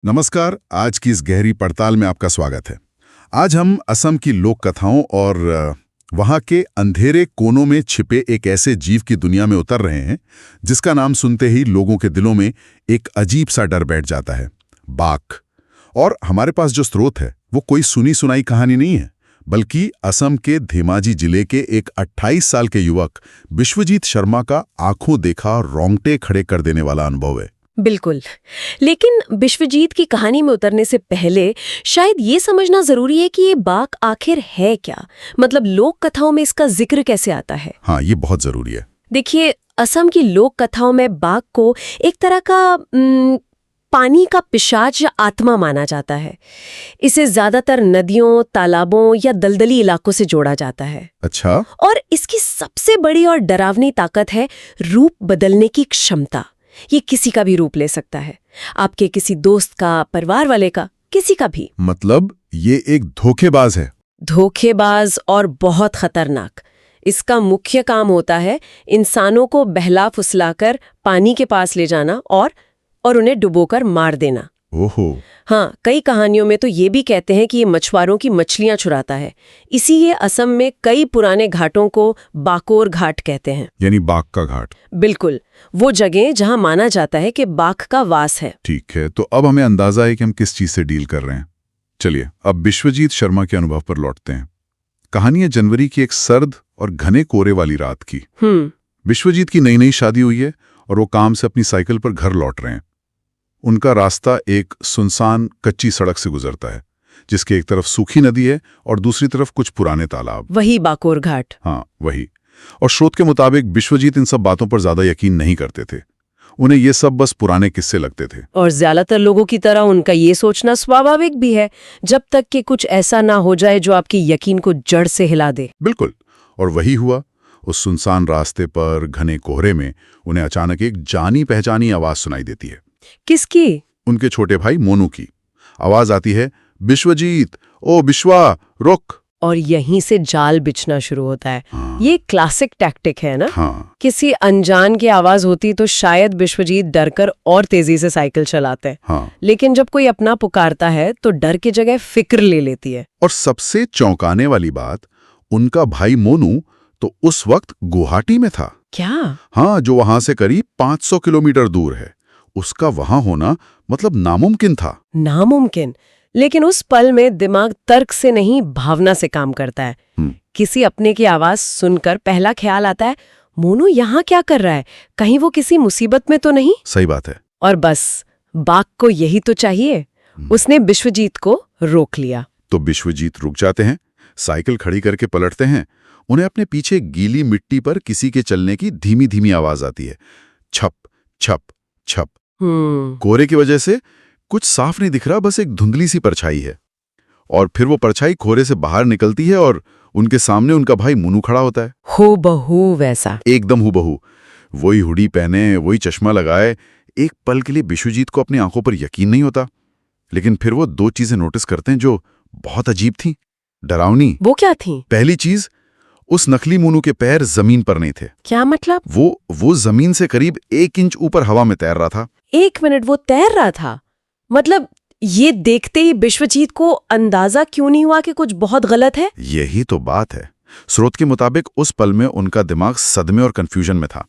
नमस्कार। आज की इस गहरी पड़ताल में आपका स्वागत है। आज हम असम की लोक कथाओं और वहाँ के अंधेरे कोनों में छिपे एक ऐसे जीव की दुनिया में उतर रहे हैं जिसका नाम सुनते ही लोगों के दिलों में एक अजीब सा डर बैठ जाता है, बाघ। और हमारे पास जो स्रोत है वो कोई सुनी सुनाई कहानी नहीं है, बल्कि असम के धेमाजी जिले के एक 28 साल के युवक विश्वजीत शर्मा का आंखों देखा रोंगटे खड़े कर देने वाला अनुभव है। बिल्कुल। लेकिन विश्वजीत की कहानी में उतरने से पहले शायद ये समझना जरूरी है कि ये बाघ आखिर है क्या, मतलब लोक कथाओं में इसका जिक्र कैसे आता है। हाँ, ये बहुत जरूरी है। देखिए, असम की लोक कथाओं में बाघ को एक तरह का पानी का पिशाच या आत्मा माना जाता है। इसे ज्यादातर नदियों, तालाबों या दलदली इलाकों से जोड़ा जाता है। अच्छा। और इसकी सबसे बड़ी और डरावनी ताकत है रूप बदलने की क्षमता। ये किसी का भी रूप ले सकता है, आपके किसी दोस्त का, परिवार वाले का, किसी का भी। मतलब ये एक धोखेबाज है। धोखेबाज और बहुत खतरनाक। इसका मुख्य काम होता है इंसानों को बहला फुसलाकर पानी के पास ले जाना और उन्हें डुबोकर मार देना। ओहो। हाँ, कई कहानियों में तो ये भी कहते हैं कि ये मछुआरों की मछलियां चुराता है। इसीलिए असम में कई पुराने घाटों को बाकोर घाट कहते हैं, यानी बाघ का घाट। बिल्कुल, वो जगह जहां माना जाता है कि बाघ का वास है। ठीक है, तो अब हमें अंदाजा है कि हम किस चीज से डील कर रहे हैं। चलिए अब विश्वजीत शर्मा के अनुभव पर लौटते हैं। कहानी है जनवरी की एक सर्द और घने कोहरे वाली रात की। विश्वजीत की नई नई शादी हुई है और वो काम से अपनी साइकिल पर घर लौट रहे हैं। उनका रास्ता एक सुनसान कच्ची सड़क से गुजरता है, जिसके एक तरफ सूखी नदी है और दूसरी तरफ कुछ पुराने तालाब। वही बाकोर घाट। हाँ, वही। और स्रोत के मुताबिक विश्वजीत इन सब बातों पर ज्यादा यकीन नहीं करते थे। उन्हें ये सब बस पुराने किस्से लगते थे। और ज्यादातर लोगों की तरह उनका ये सोचना स्वाभाविक भी है, जब तक कि कुछ ऐसा ना हो जाए जो आपकी यकीन को जड़ से हिला दे। बिल्कुल, और वही हुआ। उस सुनसान रास्ते पर घने कोहरे में उन्हें अचानक एक जानी पहचानी आवाज सुनाई देती है। किसकी? उनके छोटे भाई मोनू की। आवाज आती है, विश्वजीत, ओ विश्वा, रुक। और यहीं से जाल बिछना शुरू होता है। हाँ। ये क्लासिक टैक्टिक है ना। हाँ। किसी अनजान की आवाज होती तो शायद विश्वजीत डरकर और तेजी से साइकिल चलाते। हाँ। लेकिन जब कोई अपना पुकारता है तो डर की जगह फिक्र ले लेती है। और सबसे चौंकाने वाली बात, उनका भाई मोनू तो उस वक्त गुवाहाटी में था। क्या? हाँ, जो वहां से करीब 500 किलोमीटर दूर है। उसका वहां होना मतलब नामुमकिन था। नामुमकिन। लेकिन उस पल में दिमाग तर्क से नहीं, भावना से काम करता है। किसी अपने की आवाज सुनकर पहला ख्याल आता है, मोनू यहाँ क्या कर रहा है, कहीं वो किसी मुसीबत में तो नहीं। सही बात है। और बस बाघ को यही तो चाहिए। उसने विश्वजीत को रोक लिया। तो विश्वजीत रुक जाते हैं, साइकिल खड़ी करके पलटते हैं। उन्हें अपने पीछे गीली मिट्टी पर किसी के चलने की धीमी धीमी आवाज आती है। छप छप छप। कोहरे की वजह से कुछ साफ नहीं दिख रहा, बस एक धुंधली सी परछाई है। और फिर वो परछाई कोहरे से बाहर निकलती है और उनके सामने उनका भाई मोनू खड़ा होता है। हूबहू वैसा। एकदम हूबहू। वही हुडी पहने, वही चश्मा लगाए। एक पल के लिए विश्वजीत को अपनी आंखों पर यकीन नहीं होता, लेकिन फिर वो दो चीजें नोटिस करते हैं जो बहुत अजीब थी, डरावनी। वो क्या थी? पहली चीज, उस नकली मोनू के पैर जमीन पर नहीं थे। क्या मतलब? वो जमीन से करीब 1 इंच ऊपर हवा में तैर रहा था। 1 मिनट, वो तैर रहा था? मतलब ये देखते ही विश्वजीत को अंदाजा क्यों नहीं हुआ कि कुछ बहुत गलत है? यही तो बात है। स्रोत के मुताबिक उस पल में उनका दिमाग सदमे और कंफ्यूजन में था।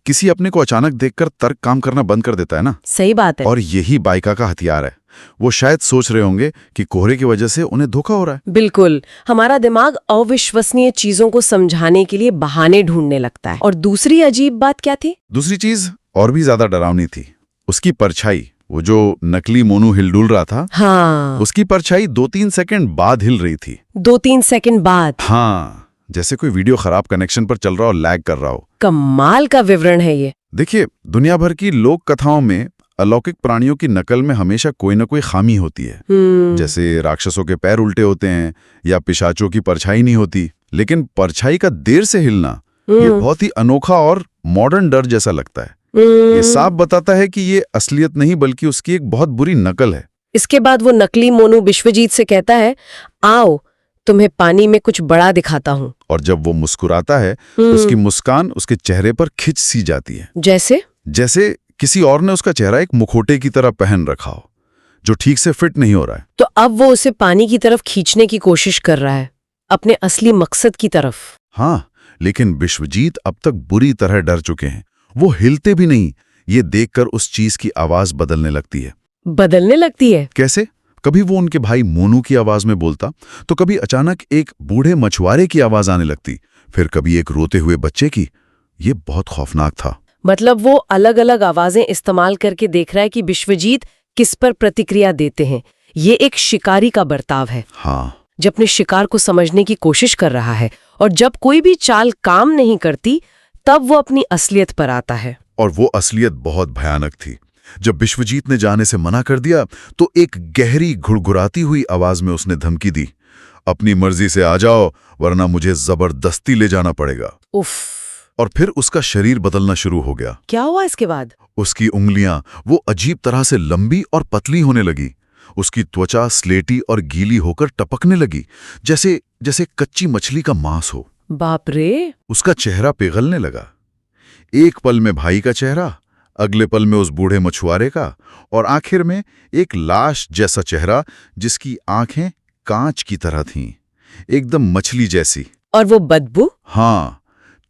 किसी अपने को अचानक देखकर तर्क काम करना बंद कर देता है ना। सही बात है। और यही बाइका का हथियार है। वो शायद सोच रहे होंगे कि कोहरे की वजह से उन्हें धोखा हो रहा है। बिल्कुल, हमारा दिमाग अविश्वसनीय चीजों को समझाने के लिए बहाने ढूंढने लगता है। और दूसरी अजीब बात क्या थी? दूसरी चीज और भी ज्यादा डरावनी थी। उसकी परछाई, वो जो नकली मोनू हिलडुल रहा था, हाँ, उसकी परछाई 2-3 सेकंड बाद हिल रही थी। 2-3 सेकंड बाद? हाँ, जैसे कोई वीडियो खराब कनेक्शन पर चल रहा हो, लैग कर रहा हो। कमाल का विवरण है ये। देखिए, दुनिया भर की लोक कथाओं में अलौकिक प्राणियों की नकल में हमेशा कोई न कोई खामी होती है। जैसे राक्षसों के पैर उल्टे होते हैं या पिशाचों की परछाई नहीं होती। लेकिन परछाई का देर से हिलना, ये बहुत ही अनोखा और मॉडर्न डर जैसा लगता है। ये साफ बताता है कि ये असलियत नहीं बल्कि उसकी एक बहुत बुरी नकल है। इसके बाद वो नकली मोनू विश्वजीत से कहता है, आओ तुम्हें पानी में कुछ बड़ा दिखाता हूँ। और जब वो मुस्कुराता है, उसकी मुस्कान उसके चेहरे पर खिंच सी जाती है। जैसे किसी और ने उसका चेहरा एक मुखौटे की तरह पहन रखा हो, जो ठीक से फिट नहीं हो रहा है। तो अब वो उसे पानी की तरफ खींचने की कोशिश कर रहा है, अपने असली मकसद की तरफ। हाँ, लेकिन विश्वजीत अब तक बुरी तरह डर चुके हैं। वो हिलते भी नहीं। ये देखकर उस चीज की आवाज बदलने लगती है। बदलने लगती है? कैसे? कभी वो उनके भाई मोनू की आवाज में बोलता, तो कभी अचानक एक बूढ़े मछुआरे की आवाज आने लगती, फिर कभी एक रोते हुए बच्चे की। ये बहुत खौफनाक था। मतलब वो अलग अलग आवाजें इस्तेमाल करके देख रहा है कि विश्वजीत किस पर प्रतिक्रिया देते हैं। ये एक शिकारी का बर्ताव है। हाँ, जब अपने शिकार को समझने की कोशिश कर रहा है और जब कोई भी चाल काम नहीं करती, तब वो अपनी असलियत पर आता है। और वो असलियत बहुत भयानक थी। जब विश्वजीत ने जाने से मना कर दिया, तो एक गहरी घुड़घुड़ाती हुई आवाज में उसने धमकी दी, अपनी मर्जी से आ जाओ, वरना मुझे जबरदस्ती ले जाना पड़ेगा। उफ। और फिर उसका शरीर बदलना शुरू हो गया। क्या हुआ इसके बाद? उसकी उंगलियां वो अजीब तरह से लंबी और पतली होने लगी। उसकी त्वचा स्लेटी और गीली होकर टपकने लगी, जैसे जैसे कच्ची मछली का मांस हो। बाप रे! उसका चेहरा पिघलने लगा। एक पल में भाई का चेहरा, अगले पल में उस बूढ़े मछुआरे का, और आखिर में एक लाश जैसा चेहरा जिसकी आंखें कांच की तरह थीं, एकदम मछली जैसी। और वो बदबू? हाँ,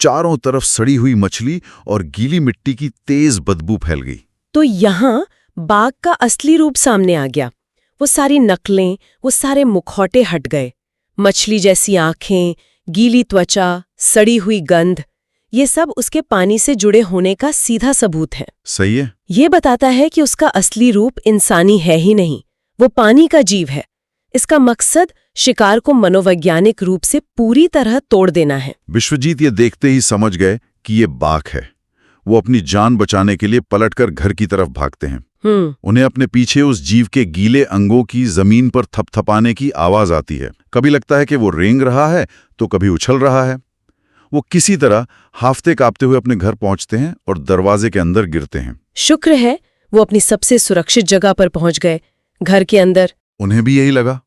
चारों तरफ सड़ी हुई मछली और गीली मिट्टी की तेज बदबू फैल गई। तो यहाँ बाघ का असली रूप सामने आ गया। वो सारी नकलें, वो सारे मुखौटे हट गए। मछली जैसी आंखें, गीली त्वचा, सड़ी हुई गंध, ये सब उसके पानी से जुड़े होने का सीधा सबूत है। सही है। ये बताता है कि उसका असली रूप इंसानी है ही नहीं, वो पानी का जीव है। इसका मकसद शिकार को मनोवैज्ञानिक रूप से पूरी तरह तोड़ देना है। विश्वजीत ये देखते ही समझ गए कि ये बाघ है। वो अपनी जान बचाने के लिए पलटकर घर की तरफ भागते हैं। उन्हें अपने पीछे उस जीव के गीले अंगों की जमीन पर थपथपाने की आवाज आती है। कभी लगता है कि वो रेंग रहा है, तो कभी उछल रहा है। वो किसी तरह हाफते कांपते हुए अपने घर पहुंचते हैं और दरवाजे के अंदर गिरते हैं। शुक्र है वो अपनी सबसे सुरक्षित जगह पर पहुंच गए, घर के अंदर। उन्हें भी यही लगा।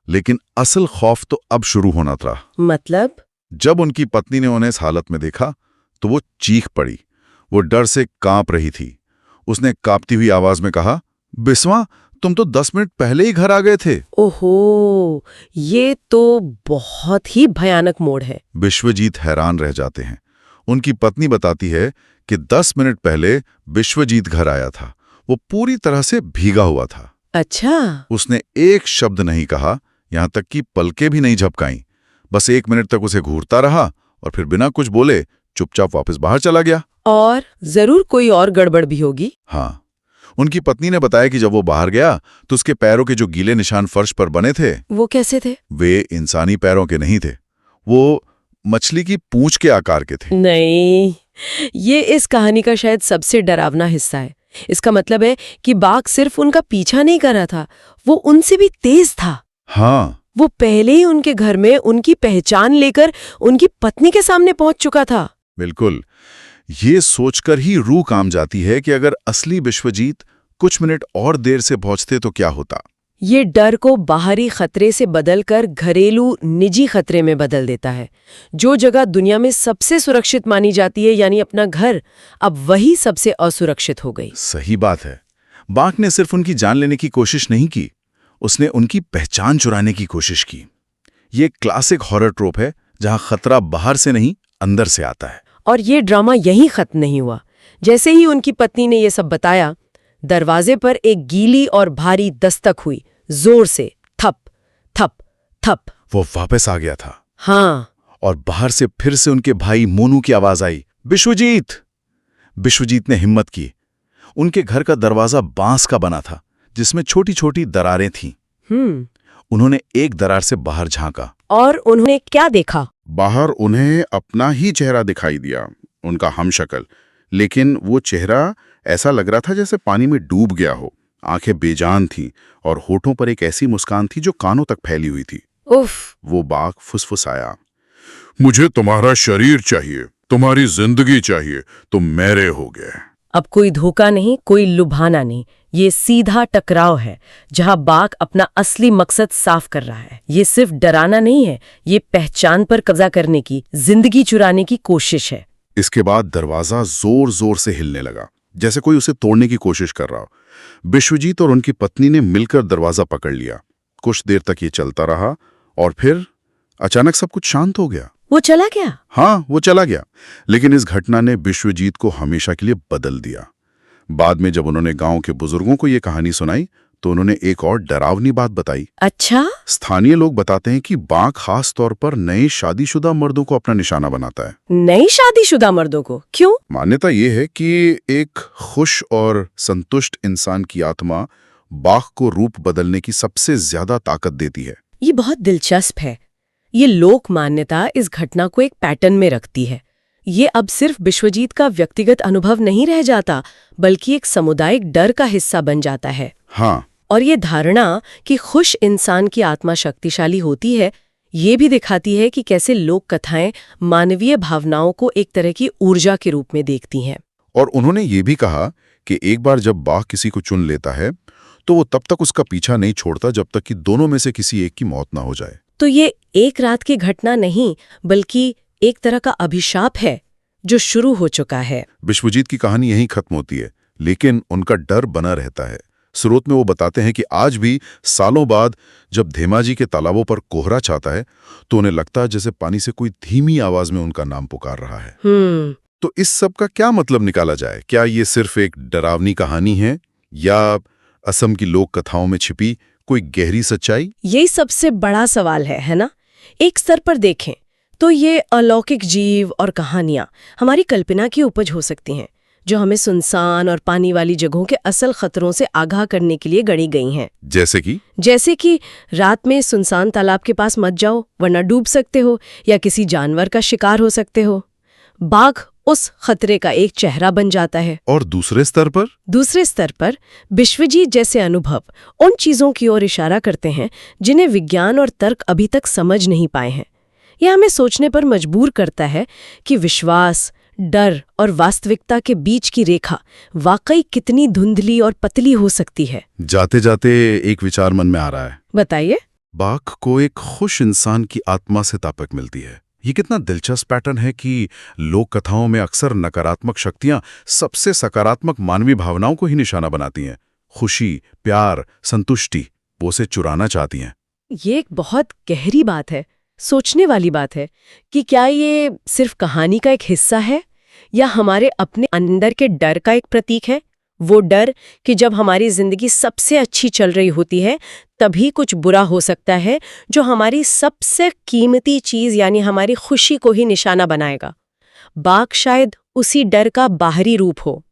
लेकिन असल खौफ तो अब शुरू होना था। मतलब? जब उनकी पत्नी ने उन्हें इस हालत में देखा, तो वो चीख पड़ी। वो डर से कांप रही थी। उसने कांपती हुई आवाज में कहा, बिस्वा, तुम तो 10 मिनट पहले ही घर आ गए थे। ओहो, ये तो बहुत ही भयानक मोड़ है। विश्वजीत हैरान रह जाते हैं। उनकी पत्नी बताती है कि 10 मिनट पहले विश्वजीत घर आया था। वो पूरी तरह से भीगा हुआ था। अच्छा। उसने एक शब्द नहीं कहा, यहां तक कि पलकें भी नहीं झपकाईं। बस 1 मिनट तक उसे घूरता रहा और फिर बिना कुछ बोले चुपचाप वापस बाहर चला गया। और जरूर कोई और गड़बड़ भी होगी। हाँ, उनकी पत्नी ने बताया कि जब वो बाहर गया तो उसके पैरों के जो गीले निशान फर्श पर बने थे, वो कैसे थे? वे इंसानी पैरों के नहीं थे। वो मछली की पूंछ के आकार के थे। नहीं, ये इस कहानी का शायद सबसे डरावना हिस्सा है। इसका मतलब है कि बाघ सिर्फ उनका पीछा नहीं कर रहा था, वो उनसे भी तेज था। हाँ, वो पहले ही उनके घर में उनकी पहचान लेकर उनकी पत्नी के सामने पहुंच चुका था। बिल्कुल। ये सोचकर ही रूह काम जाती है कि अगर असली विश्वजीत कुछ मिनट और देर से पहुंचते तो क्या होता। ये डर को बाहरी खतरे से बदलकर घरेलू निजी खतरे में बदल देता है। जो जगह दुनिया में सबसे सुरक्षित मानी जाती है, यानी अपना घर, अब वही सबसे असुरक्षित हो गई। सही बात है। बाघ ने सिर्फ उनकी जान लेने की कोशिश नहीं की, उसने उनकी पहचान चुराने की कोशिश की। ये क्लासिक हॉरर ट्रोप है, जहां खतरा बाहर से नहीं अंदर से आता है। और ये ड्रामा यहीं खत्म नहीं हुआ। जैसे ही उनकी पत्नी ने ये सब बताया, दरवाजे पर एक गीली और भारी दस्तक हुई, जोर से, थप थप थप। वो वापस आ गया था। हाँ। और बाहर से फिर से उनके भाई मोनू की आवाज आई, विश्वजीत। विश्वजीत ने हिम्मत की। उनके घर का दरवाजा बांस का बना था, जिसमें छोटी छोटी दरारें थीं। उन्होंने एक दरार से बाहर झांका। और उन्होंने क्या देखा? बाहर उन्हें अपना ही चेहरा दिखाई दिया, उनका हमशक्ल। लेकिन वो चेहरा ऐसा लग रहा था जैसे पानी में डूब गया हो। आंखें बेजान थीं और होठों पर एक ऐसी मुस्कान थी जो कानों तक फैली हुई थी। उफ। वो बाघ फुसफुसाया, मुझे तुम्हारा शरीर चाहिए, तुम्हारी जिंदगी चाहिए, तुम मेरे हो गए। अब कोई धोखा नहीं, कोई लुभाना नहीं, ये सीधा टकराव है, जहां बाघ अपना असली मकसद साफ कर रहा है। ये सिर्फ डराना नहीं है, ये पहचान पर कब्जा करने की, जिंदगी चुराने की कोशिश है। इसके बाद दरवाजा जोर जोर से हिलने लगा, जैसे कोई उसे तोड़ने की कोशिश कर रहा हो। विश्वजीत और उनकी पत्नी ने मिलकर दरवाजा पकड़ लिया। कुछ देर तक ये चलता रहा और फिर अचानक सब कुछ शांत हो गया। वो चला गया? हाँ, वो चला गया। लेकिन इस घटना ने विश्वजीत को हमेशा के लिए बदल दिया। बाद में जब उन्होंने गांव के बुजुर्गों को ये कहानी सुनाई तो उन्होंने एक और डरावनी बात बताई। अच्छा? स्थानीय लोग बताते हैं कि बाघ खास तौर पर नए शादीशुदा मर्दों को अपना निशाना बनाता है। नई शादीशुदा मर्दों को? क्यों? मान्यता ये है कि एक खुश और संतुष्ट इंसान की आत्मा बाघ को रूप बदलने की सबसे ज्यादा ताकत देती है। ये बहुत दिलचस्प है। ये लोक मान्यता इस घटना को एक पैटर्न में रखती है। ये अब सिर्फ विश्वजीत का व्यक्तिगत अनुभव नहीं रह जाता, बल्कि एक सामुदायिक डर का हिस्सा बन जाता है। हाँ, और ये धारणा कि खुश इंसान की आत्मा शक्तिशाली होती है, ये भी दिखाती है कि कैसे लोक कथाएं मानवीय भावनाओं को एक तरह की ऊर्जा के रूप में देखती हैं। और उन्होंने ये भी कहा कि एक बार जब बाघ किसी को चुन लेता है तो वो तब तक उसका पीछा नहीं छोड़ता जब तक कि दोनों में से किसी एक की मौत ना हो जाए। तो ये एक रात की घटना नहीं, बल्कि एक तरह का अभिशाप है जो शुरू हो चुका है। विश्वजीत की कहानी यहीं खत्म होती है, लेकिन उनका डर बना रहता है। स्रोत में वो बताते हैं कि आज भी सालों बाद जब धेमाजी के तालाबों पर कोहरा छाता है तो उन्हें लगता है जैसे पानी से कोई धीमी आवाज में उनका नाम पुकार रहा है। तो इस सब का क्या मतलब निकाला जाए? क्या ये सिर्फ एक डरावनी कहानी है या असम की लोक कथाओं में छिपी कोई गहरी सच्चाई? यही सबसे बड़ा सवाल है ना? एक स्तर पर देखें तो ये अलौकिक जीव और कहानियां हमारी कल्पना की उपज हो सकती हैं, जो हमें सुनसान और पानी वाली जगहों के असल खतरों से आगाह करने के लिए गढ़ी गई हैं। जैसे कि रात में सुनसान तालाब के पास मत जाओ वरना डूब सकते हो, या किसी जानवर का शिकार हो सकते हो। बाघ उस खतरे का एक चेहरा बन जाता है। और दूसरे स्तर पर विश्वजीत जैसे अनुभव उन चीजों की ओर इशारा करते हैं जिन्हें विज्ञान और तर्क अभी तक समझ नहीं पाए हैं। यह हमें सोचने पर मजबूर करता है कि विश्वास, डर और वास्तविकता के बीच की रेखा वाकई कितनी धुंधली और पतली हो सकती है। जाते जाते एक विचार मन में आ रहा है। बताइए। बाघ को एक खुश इंसान की आत्मा से ताकत मिलती है। ये कितना दिलचस्प पैटर्न है कि लोक कथाओं में अक्सर नकारात्मक शक्तियां सबसे सकारात्मक मानवीय भावनाओं को ही निशाना बनाती हैं। खुशी, प्यार, संतुष्टि वो उसे चुराना चाहती हैं। ये एक बहुत गहरी बात है, सोचने वाली बात है कि क्या ये सिर्फ कहानी का एक हिस्सा है या हमारे अपने अंदर के डर का एक प्रतीक है। वो डर कि जब हमारी जिंदगी सबसे अच्छी चल रही होती है तभी कुछ बुरा हो सकता है जो हमारी सबसे कीमती चीज यानी हमारी खुशी को ही निशाना बनाएगा। बाघ शायद उसी डर का बाहरी रूप हो।